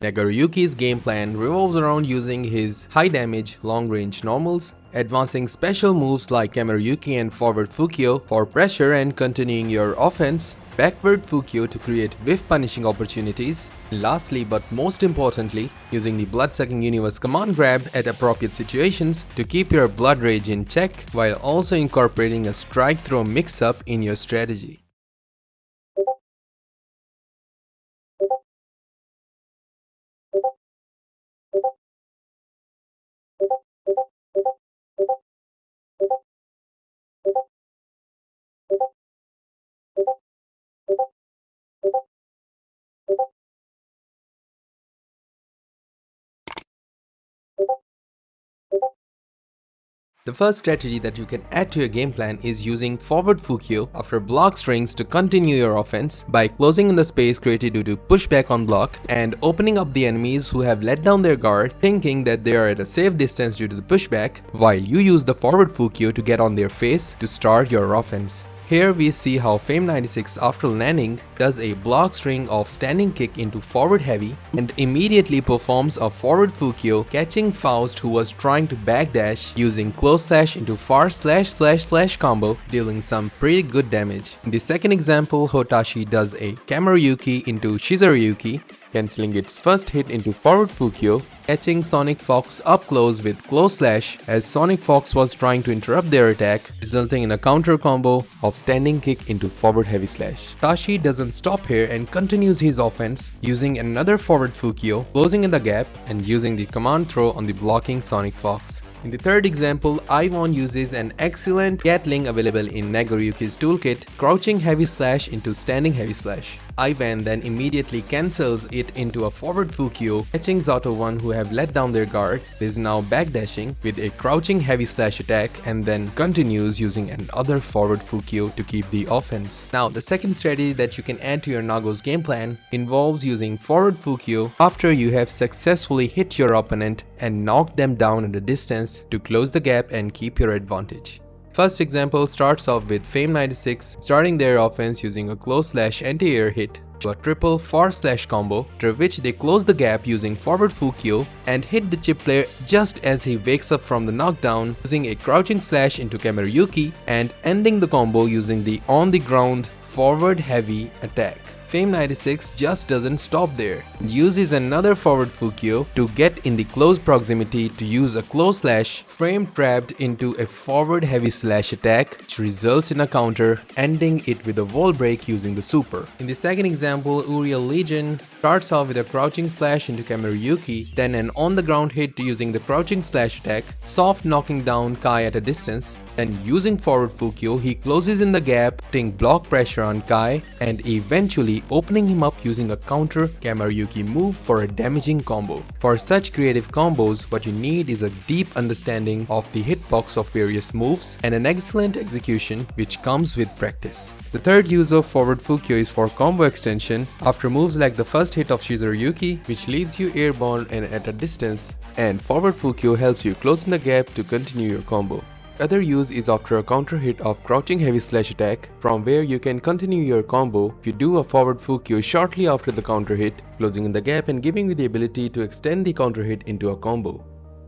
Nagoriyuki's game plan revolves around using his high damage, long range normals, advancing special moves like Kamuriyuki and forward Fukyo for pressure and continuing your offense, backward Fukyo to create whiff punishing opportunities, and lastly but most importantly, using the Bloodsucking Universe command grab at appropriate situations to keep your blood rage in check while also incorporating a strike throw mix-up in your strategy. The first strategy that you can add to your game plan is using forward Fukyo after Blockstrings to continue your offense by closing in the space created due to pushback on block and opening up the enemies who have let down their guard thinking that they are at a safe distance due to the pushback, while you use the forward Fukyo to get on their face to start your offense. Here we see how Fame96 after landing does a block string of standing kick into forward heavy and immediately performs a forward Fukyo catching Faust who was trying to backdash using close slash into far slash combo, dealing some pretty good damage. In the second example, Hotashi does a Kamuriyuki into Zarameyuki, cancelling its first hit into forward Fukyo, catching Sonic Fox up close with close slash as Sonic Fox was trying to interrupt their attack, resulting in a counter combo of standing kick into forward heavy slash. Hotashi doesn't stop here and continues his offense using another forward Fukyo, closing in the gap and using the command throw on the blocking Sonic Fox. In the third example, IWAN uses an excellent Gatling available in Nagoriyuki's toolkit, crouching heavy slash into standing heavy slash. IWAN then immediately cancels it into a forward Fukyo, catching Zato 1 who have let down their guard, is now backdashing with a crouching heavy slash attack and then continues using another forward Fukyo to keep the offense. Now the second strategy that you can add to your Nago's game plan involves using forward Fukyo after you have successfully hit your opponent and knocked them down at a distance to close the gap and keep your advantage. First example starts off with Fame96 starting their offense using a close slash anti-air hit to a triple far slash combo, after which they close the gap using forward Fukyo and hit the chip player just as he wakes up from the knockdown using a crouching slash into Kamuriyuki and ending the combo using the on the ground forward heavy attack. Fame96 just doesn't stop there and uses another forward Fukyo to get in the close proximity to use a close slash frame trapped into a forward heavy slash attack, which results in a counter, ending it with a wall break using the super. In the second example, Uriel Legion starts off with a crouching slash into Kamuriyuki, then an on the ground hit using the crouching slash attack, soft knocking down Kai at a distance, then using forward Fukyo he closes in the gap, putting block pressure on Kai and eventually opening him up using a counter Kamuriyuki move for a damaging combo. For such creative combos, what you need is a deep understanding of the hitbox of various moves and an excellent execution which comes with practice. The third use of forward Fukyo is for combo extension after moves like the first hit of Zarameyuki, which leaves you airborne and at a distance, and forward Fukyo helps you close in the gap to continue your combo. Other use is after a counter hit of crouching heavy slash attack, from where you can continue your combo if you do a forward Fukyo shortly after the counter hit, closing in the gap and giving you the ability to extend the counter hit into a combo.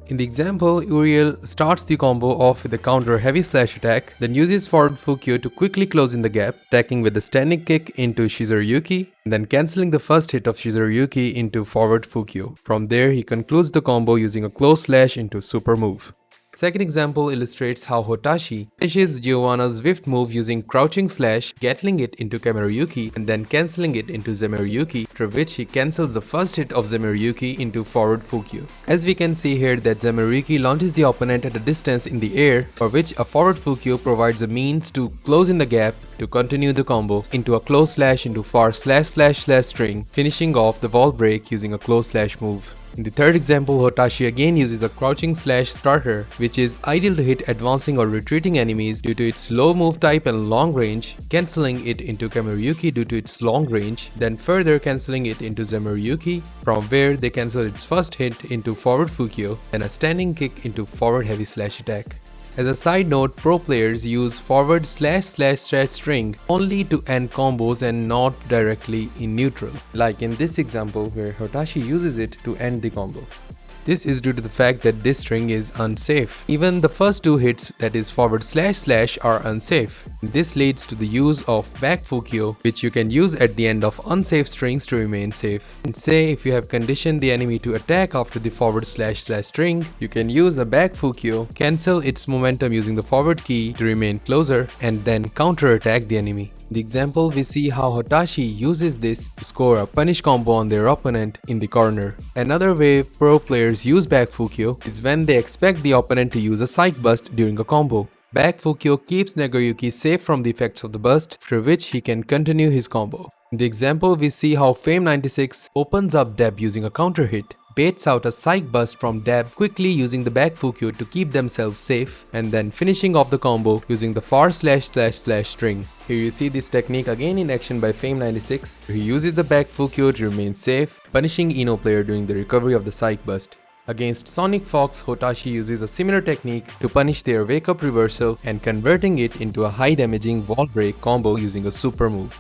In the example, Uriel starts the combo off with a counter heavy slash attack, then uses forward Fukyo to quickly close in the gap, attacking with a standing kick into Zarameyuki, then cancelling the first hit of Zarameyuki into forward Fukyo. From there, he concludes the combo using a close slash into super move. Second example illustrates how Hotashi finishes Giovanna's Whiff move using crouching slash, gatling it into Kamuriyuki and then cancelling it into Zarameyuki, after which he cancels the first hit of Zarameyuki into forward Fukyo. As we can see here that Zarameyuki launches the opponent at a distance in the air, for which a forward Fukyo provides a means to close in the gap to continue the combo into a close slash into far slash string, finishing off the wall break using a close slash move. In the third example, Hotashi again uses a crouching slash starter, which is ideal to hit advancing or retreating enemies due to its low move type and long range, cancelling it into Kamuriyuki due to its long range, then further cancelling it into Zarameyuki, from where they cancel its first hit into forward Fukyo and a standing kick into forward heavy slash attack. As a side note, pro players use //string only to end combos and not directly in neutral, like in this example where Hotashi uses it to end the combo. This is due to the fact that this string is unsafe. Even the first two hits, that is // are unsafe. This leads to the use of back Fukyo, which you can use at the end of unsafe strings to remain safe. And say if you have conditioned the enemy to attack after the // string, you can use a back Fukyo, cancel its momentum using the forward key to remain closer, and then counter attack the enemy. In the example, we see how Hotashi uses this to score a punish combo on their opponent in the corner. Another way pro players use back Fukyo is when they expect the opponent to use a Psyche Burst during a combo. Back Fukyo keeps Nagoriyuki safe from the effects of the burst, after which he can continue his combo. In the example, we see how Fame96 opens up Deb using a counter hit, baits out a Psyche Burst from Deb quickly using the back Fukyo to keep themselves safe, and then finishing off the combo using the // string. Here you see this technique again in action by Fame96, where he uses the back Fukyo to remain safe, punishing Ino player during the recovery of the Psyche Burst. Against Sonic Fox, Hotashi uses a similar technique to punish their wake up reversal and converting it into a high damaging wall break combo using a super move.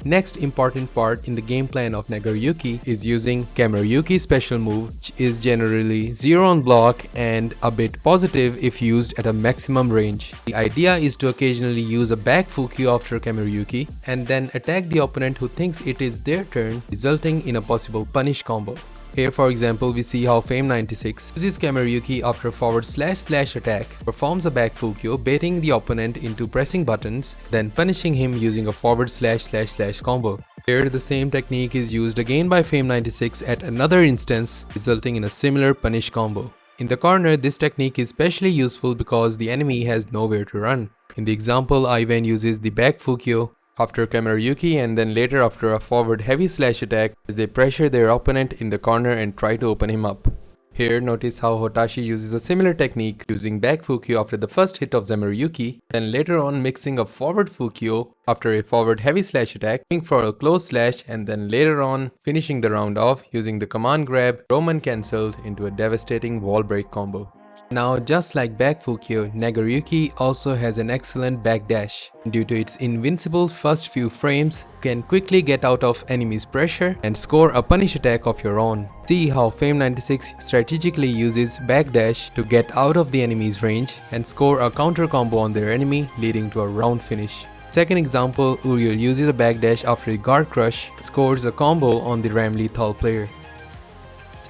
Next important part in the game plan of Nagoriyuki is using Kamuriyuki's special move, which is generally 0 on block and a bit positive if used at a maximum range. The idea is to occasionally use a back Fukyo after Kamuriyuki and then attack the opponent who thinks it is their turn, resulting in a possible punish combo. Here for example, we see how Fame96 uses Kamuriyuki after // attack, performs a back Fukyo baiting the opponent into pressing buttons, then punishing him using a // combo. Here the same technique is used again by Fame96 at another instance, resulting in a similar punish combo. In the corner, this technique is especially useful because the enemy has nowhere to run. In the example, IWAN uses the back Fukyo after Kamuriyuki and then later after a forward heavy slash attack as they pressure their opponent in the corner and try to open him up. Here notice how Hotashi uses a similar technique using back Fukyo after the first hit of Zarameyuki, then later on mixing a forward Fukyo after a forward heavy slash attack, going for a close slash, and then later on finishing the round off using the command grab Roman cancelled into a devastating wall break combo. Now just like back Fukyo, Nagoriyuki also has an excellent backdash. Due to its invincible first few frames, you can quickly get out of enemy's pressure and score a punish attack of your own. See how Fame96 strategically uses backdash to get out of the enemy's range and score a counter combo on their enemy, leading to a round finish. Second example, Uriel uses a backdash after a guard crush, scores a combo on the Ram Lethal player.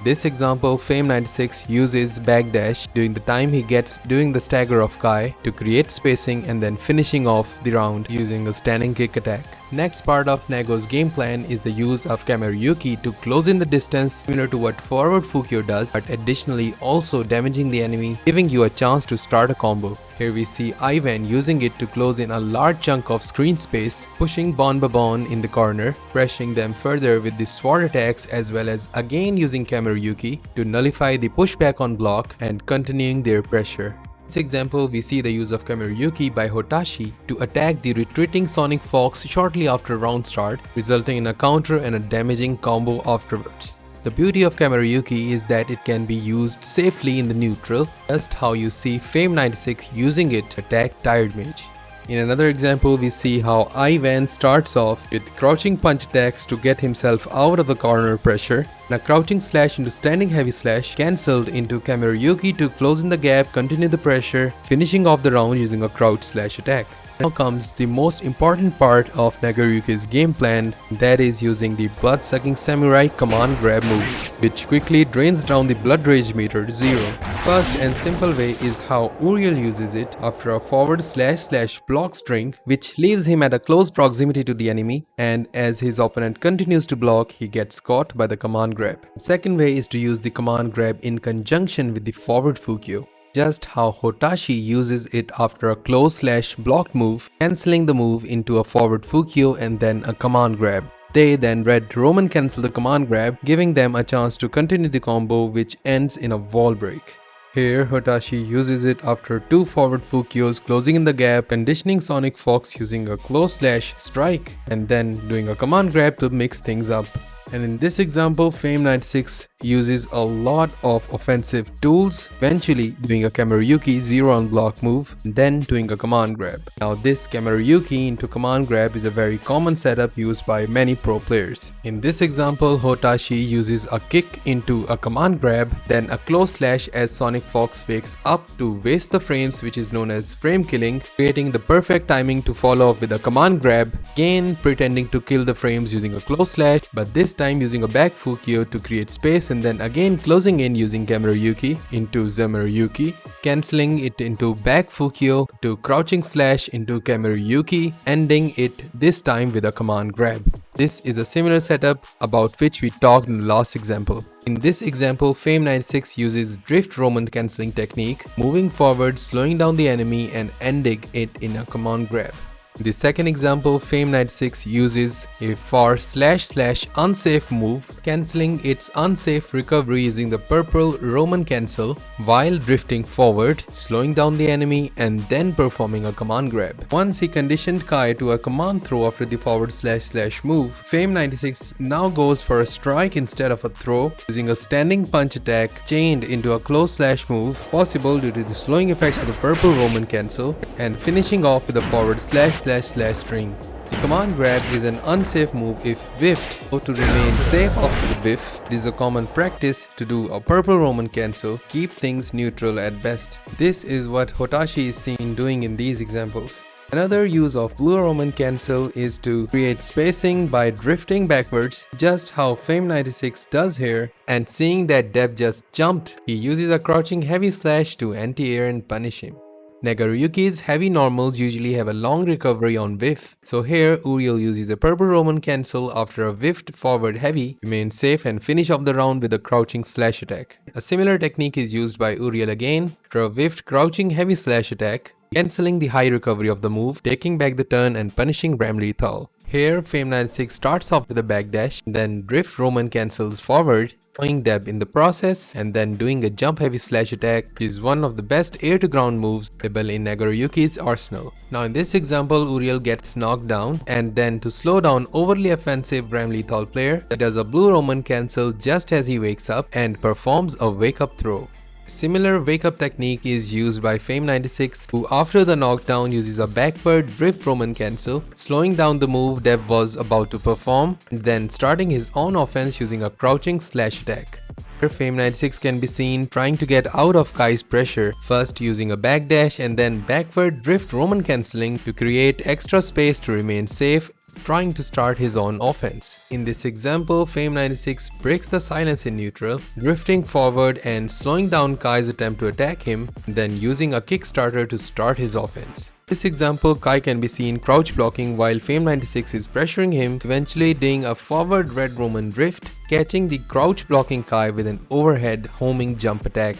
This example, Fame96 uses backdash during the time he gets doing the stagger of Kai to create spacing and then finishing off the round using a standing kick attack. Next part of Nago's game plan is the use of Kamuriyuki to close in the distance, similar to what forward Fukyo does, but additionally also damaging the enemy, giving you a chance to start a combo. Here we see IWAN using it to close in a large chunk of screen space, pushing Bon Babon in the corner, pressuring them further with the sword attacks, as well as again using Kamuriyuki to nullify the pushback on block and continuing their pressure. In this example, we see the use of Kamuriyuki by Hotashi to attack the retreating Sonic Fox shortly after round start, resulting in a counter and a damaging combo afterwards. The beauty of Kamuriyuki is that it can be used safely in the neutral, just how you see Fame96 using it to attack Tired Mage. In another example, we see how IWAN starts off with crouching punch attacks to get himself out of the corner pressure, and a crouching slash into standing heavy slash cancelled into Kamuriyuki to close in the gap, continue the pressure, finishing off the round using a crouch slash attack. Now comes the most important part of Nagoriyuki's game plan, that is using the Bloodsucking Samurai command grab move, which quickly drains down the blood rage meter to 0. First and simple way is how Uriel uses it after a forward / block string, which leaves him at a close proximity to the enemy, and as his opponent continues to block, he gets caught by the command grab. Second way is to use the command grab in conjunction with the forward Fukyo, just how Hotashi uses it after a close / blocked move, cancelling the move into a forward Fukyo and then a command grab. They then red Roman cancel the command grab, giving them a chance to continue the combo, which ends in a wall break. Here Hotashi uses it after two forward Fukyos closing in the gap, conditioning Sonic Fox using a close / strike and then doing a command grab to mix things up. And in this example, Fame96 uses a lot of offensive tools, eventually doing a Kamuriyuki 0 on block move, then doing a command grab. Now this Kamuriyuki into command grab is a very common setup used by many pro players. In this example, Hotashi uses a kick into a command grab, then a close slash as Sonic Fox wakes up to waste the frames, which is known as frame killing, creating the perfect timing to follow up with a command grab, again pretending to kill the frames using a close slash, but this time using a back Fukyo to create space, and then again closing in using Kamuriyuki into Zarameyuki, cancelling it into back Fukyo to crouching slash into Kamuriyuki, ending it this time with a command grab. This is a similar setup about which we talked in the last example. In this example, Fame96 uses drift Roman cancelling technique, moving forward, slowing down the enemy and ending it in a command grab. The second example, Fame96 uses a for / unsafe move, cancelling its unsafe recovery using the purple Roman cancel while drifting forward, slowing down the enemy and then performing a command grab. Once he conditioned Kai to a command throw after the forward / move, Fame96 now goes for a strike instead of a throw, using a standing punch attack chained into a close slash move, possible due to the slowing effects of the purple Roman cancel, and finishing off with a forward / string. The command grab is an unsafe move if whiffed, or to remain safe after the whiff. It is a common practice to do a purple Roman cancel, keep things neutral at best. This is what Hotashi is seen doing in these examples. Another use of blue Roman cancel is to create spacing by drifting backwards, just how Fame96 does here, and seeing that Dev just jumped, he uses a crouching heavy slash to anti-air and punish him. Nagoriyuki's heavy normals usually have a long recovery on whiff, so here Uriel uses a purple Roman cancel after a whiffed forward heavy, remain safe and finish off the round with a crouching slash attack. A similar technique is used by Uriel again after a whiffed crouching heavy slash attack, cancelling the high recovery of the move, taking back the turn and punishing Ram lethal. Here Fame96 starts off with a backdash, then drift Roman cancels forward, throwing Deb in the process, and then doing a jump heavy slash attack, which is one of the best air to ground moves available in Nagoriyuki's arsenal. Now in this example, Uriel gets knocked down, and then to slow down overly offensive Ram lethal player, he does a blue Roman cancel just as he wakes up and performs a wake up throw. Similar wake up technique is used by Fame96, who after the knockdown uses a backward drift Roman cancel, slowing down the move Dev was about to perform, and then starting his own offense using a crouching slash attack. Here Fame96 can be seen trying to get out of Kai's pressure, first using a backdash and then backward drift Roman cancelling to create extra space to remain safe, trying to start his own offense. In this example, Fame96 breaks the silence in neutral, drifting forward and slowing down Kai's attempt to attack him, then using a Kickstarter to start his offense. In this example, Kai can be seen crouch blocking while Fame96 is pressuring him, eventually doing a forward red Roman drift, catching the crouch blocking Kai with an overhead homing jump attack.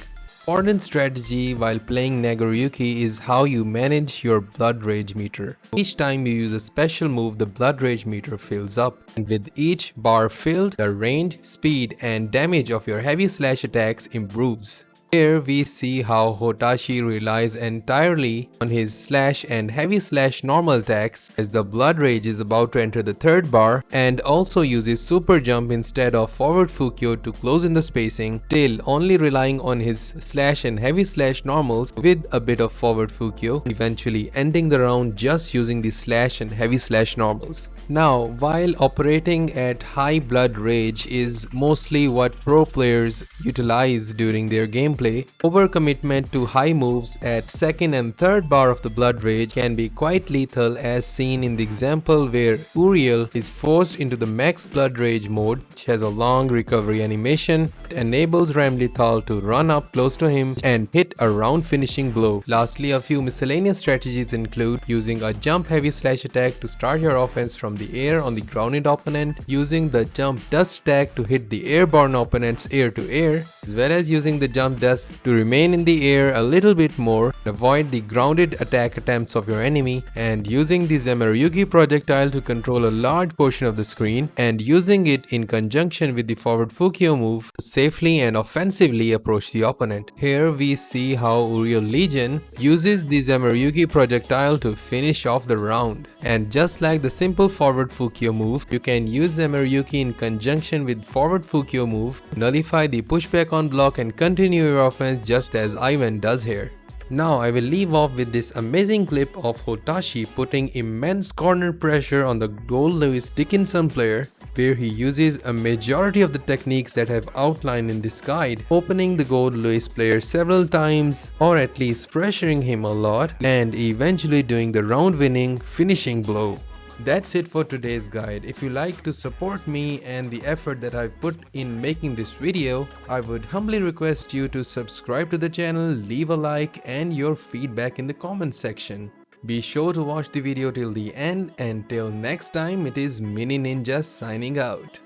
Important strategy while playing Nagoriyuki is how you manage your blood rage meter. Each time you use a special move, the blood rage meter fills up, and with each bar filled, the range, speed and damage of your heavy slash attacks improves. Here we see how Hotashi relies entirely on his slash and heavy slash normal attacks as the blood rage is about to enter the third bar, and also uses super jump instead of forward Fukyo to close in the spacing, still only relying on his slash and heavy slash normals with a bit of forward Fukyo, eventually ending the round just using the slash and heavy slash normals. Now, while operating at high blood rage is mostly what pro players utilize during their gameplay, overcommitment to high moves at second and third bar of the blood rage can be quite lethal, as seen in the example where Uriel is forced into the max blood rage mode, which has a long recovery animation that enables Ram lethal to run up close to him and hit a round finishing blow. Lastly, a few miscellaneous strategies include using a jump heavy slash attack to start your offense from the air on the grounded opponent, using the jump dust attack to hit the airborne opponent's air to air, as well as using the jump dust to remain in the air a little bit more, avoid the grounded attack attempts of your enemy, and using the Zarameyuki projectile to control a large portion of the screen, and using it in conjunction with the forward Fukyo move to safely and offensively approach the opponent. Here we see how Uriel Legion uses the Zarameyuki projectile to finish off the round. And just like the simple forward Fukyo move, you can use Zarameyuki in conjunction with forward Fukyo move, nullify the pushback on block and continue your offense just as IWAN does here. Now I will leave off with this amazing clip of Hotashi putting immense corner pressure on the Gold Lewis Dickinson player, where he uses a majority of the techniques that have outlined in this guide, opening the Gold Lewis player several times or at least pressuring him a lot and eventually doing the round winning finishing blow. That's it for today's guide. If you like to support me and the effort that I've put in making this video, I would humbly request you to subscribe to the channel, leave a like and your feedback in the comment section. Be sure to watch the video till the end, and till next time, it is Mini Ninja signing out.